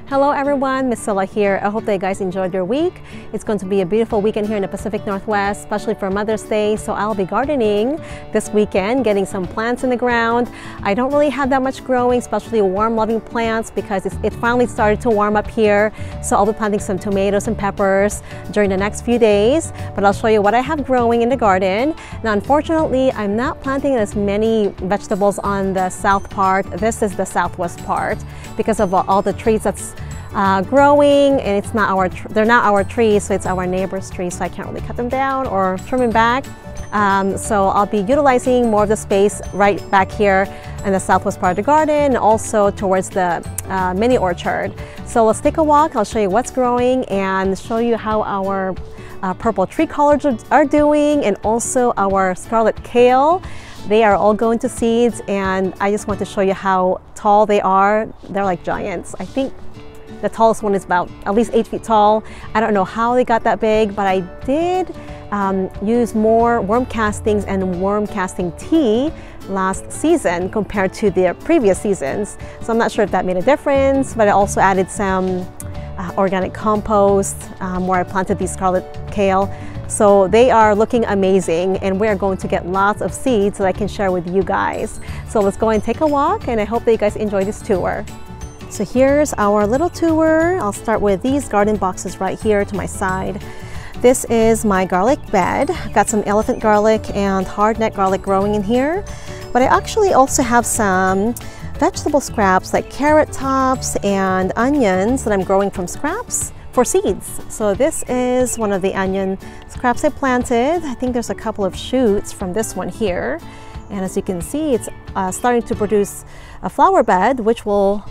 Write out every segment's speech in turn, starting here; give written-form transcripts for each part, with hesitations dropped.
Hello everyone, Miss Silla here. I hope that you guys enjoyed your week. It's going to be a beautiful weekend here in the Pacific Northwest, especially for Mother's Day. So I'll be gardening this weekend, getting some plants in the ground. I don't really have that much growing, especially warm loving plants, because it finally started to warm up here. So I'll be planting some tomatoes and peppers during the next few days, but I'll show you what I have growing in the garden. Now unfortunately, I'm not planting as many vegetables on the south part. This is the southwest part because of all the trees that's growing, and they're not our trees, so it's our neighbor's trees, so I can't really cut them down or trim them back. So I'll be utilizing more of the space right back here in the southwest part of the garden, and also towards the mini orchard. So let's take a walk. I'll show you what's growing and show you how our purple tree collards are doing, and also our scarlet kale. They are all going to seeds, and I just want to show you how tall they are. They're like giants. I think the tallest one is about at least 8 feet tall. I don't know how they got that big, but I did use more worm castings and worm casting tea last season compared to the previous seasons. So I'm not sure if that made a difference, but I also added some organic compost where I planted these scarlet kale. So they are looking amazing, and we're going to get lots of seeds that I can share with you guys. So let's go and take a walk, and I hope that you guys enjoy this tour. So here's our little tour. I'll start with these garden boxes right here to my side. This is my garlic bed. I've got some elephant garlic and hardneck garlic growing in here, but I actually also have some vegetable scraps like carrot tops and onions that I'm growing from scraps for seeds. So this is one of the onion scraps I planted. I think there's a couple of shoots from this one here, and as you can see, it's starting to produce a flower bed which will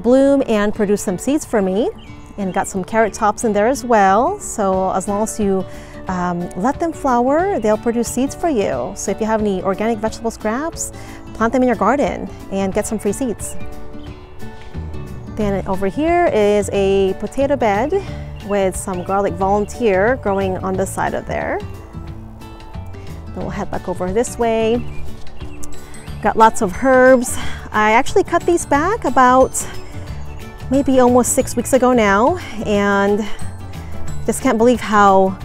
bloom and produce some seeds for me, and got some carrot tops in there as well. So as long as you let them flower, they'll produce seeds for you. So if you have any organic vegetable scraps, plant them in your garden and get some free seeds. Then over here is a potato bed with some garlic volunteer growing on the side of there. Then we'll head back over this way. Got lots of herbs. I actually cut these back about maybe almost 6 weeks ago now, and just can't believe how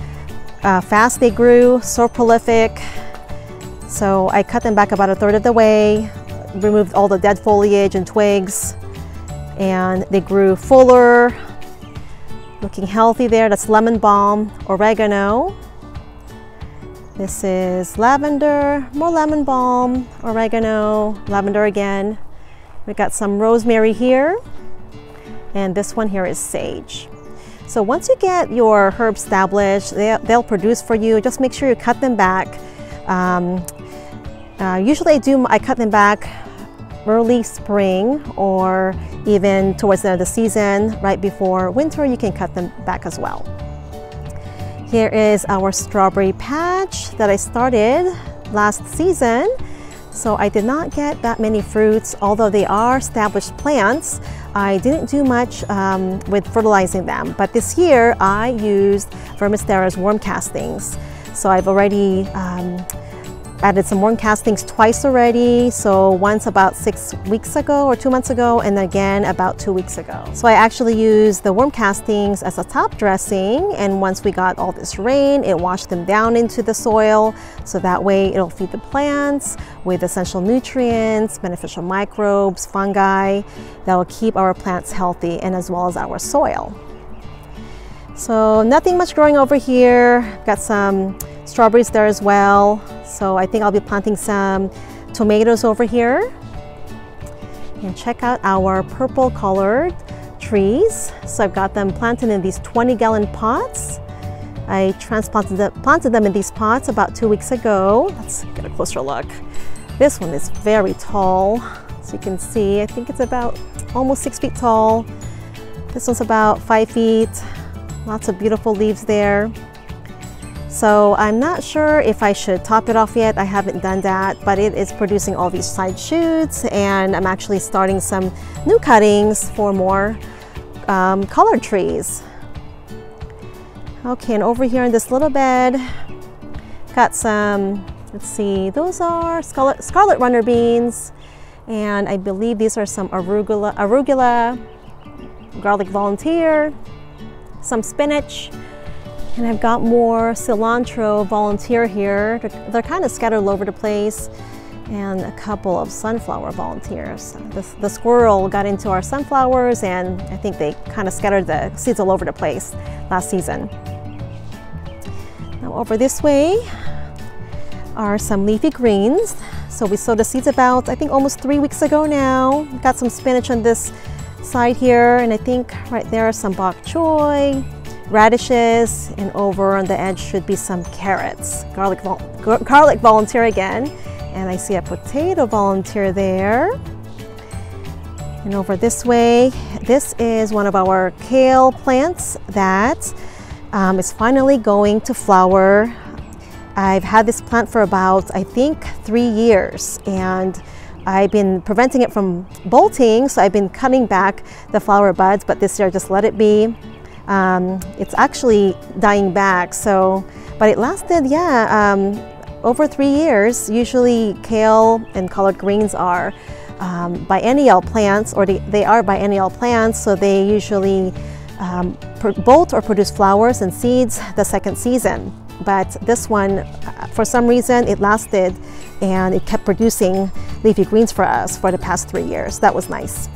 fast they grew, so prolific. So I cut them back about a third of the way, removed all the dead foliage and twigs, and they grew fuller, looking healthy there. That's lemon balm, oregano. This is lavender, more lemon balm, oregano, lavender again. We got some rosemary here, and this one here is sage. So once you get your herbs established, they'll produce for you. Just make sure you cut them back. Usually I cut them back early spring, or even towards the end of the season, right before winter, you can cut them back as well. Here is our strawberry patch that I started last season. So I did not get that many fruits, although they are established plants. I didn't do much with fertilizing them, but this year I used Vermistera's worm castings. So I've already added some worm castings twice already. So once about 6 weeks ago or 2 months ago, and again about 2 weeks ago. So I actually used the worm castings as a top dressing, and once we got all this rain, it washed them down into the soil, so that way it'll feed the plants with essential nutrients, beneficial microbes, fungi that will keep our plants healthy, and as well as our soil. So nothing much growing over here. Got some strawberries there as well. So I think I'll be planting some tomatoes over here. And check out our purple colored trees. So I've got them planted in these 20-gallon pots. I planted them in these pots about 2 weeks ago. Let's get a closer look. This one is very tall. So you can see, I think it's about almost 6 feet tall. This one's about 5 feet. Lots of beautiful leaves there. So I'm not sure if I should top it off yet. I haven't done that, but it is producing all these side shoots, and I'm actually starting some new cuttings for more colored trees. Okay, and over here in this little bed, got some, let's see, those are scarlet runner beans, and I believe these are some arugula garlic volunteer, some spinach, and I've got more cilantro volunteer here. They're kind of scattered all over the place, and a couple of sunflower volunteers. The squirrel got into our sunflowers, and I think they kind of scattered the seeds all over the place last season. Now over this way are some leafy greens. So we sowed the seeds about, I think, almost 3 weeks ago now. Got some spinach on this side here, and I think right there are some bok choy, radishes, and over on the edge should be some carrots. Garlic volunteer again, and I see a potato volunteer there. And over this way, this is one of our kale plants that is finally going to flower. I've had this plant for about, I think, 3 years, and I've been preventing it from bolting, so I've been cutting back the flower buds, but this year I just let it be. It's actually dying back, so, but it lasted, over 3 years. Usually kale and collard greens are biennial plants, or they are biennial plants, so they usually bolt or produce flowers and seeds the second season. But this one, for some reason, it lasted and it kept producing leafy greens for us for the past 3 years. That was nice.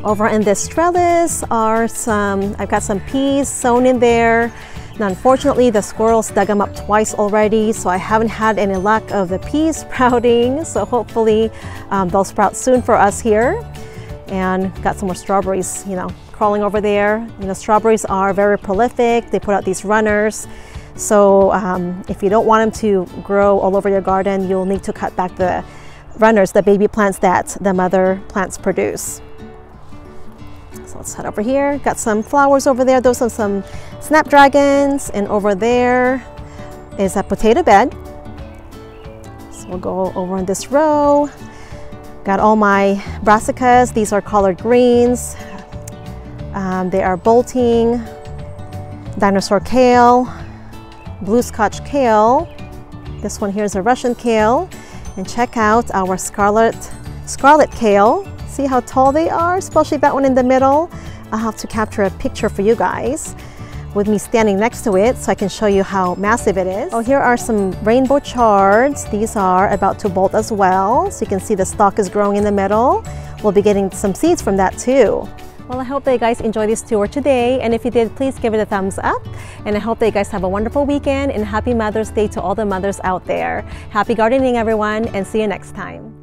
Over in this trellis are I've got some peas sown in there. Now, unfortunately, the squirrels dug them up twice already, so I haven't had any luck of the peas sprouting. So hopefully they'll sprout soon for us here. And got some more strawberries, crawling over there. Strawberries are very prolific. They put out these runners. So if you don't want them to grow all over your garden, you'll need to cut back the runners, the baby plants that the mother plants produce. So let's head over here. Got some flowers over there. Those are some snapdragons, and over there is a potato bed. So we'll go over in this row. Got all my brassicas. These are collard greens. They are bolting. Dinosaur kale, blue scotch kale. This one here is a Russian kale. And check out our scarlet kale. See how tall they are, especially that one in the middle. I'll have to capture a picture for you guys with me standing next to it so I can show you how massive it is. Oh, here are some rainbow chards. These are about to bolt as well. So you can see the stalk is growing in the middle. We'll be getting some seeds from that too. Well, I hope that you guys enjoyed this tour today, and if you did, please give it a thumbs up, and I hope that you guys have a wonderful weekend, and happy Mother's Day to all the mothers out there. Happy gardening, everyone, and see you next time.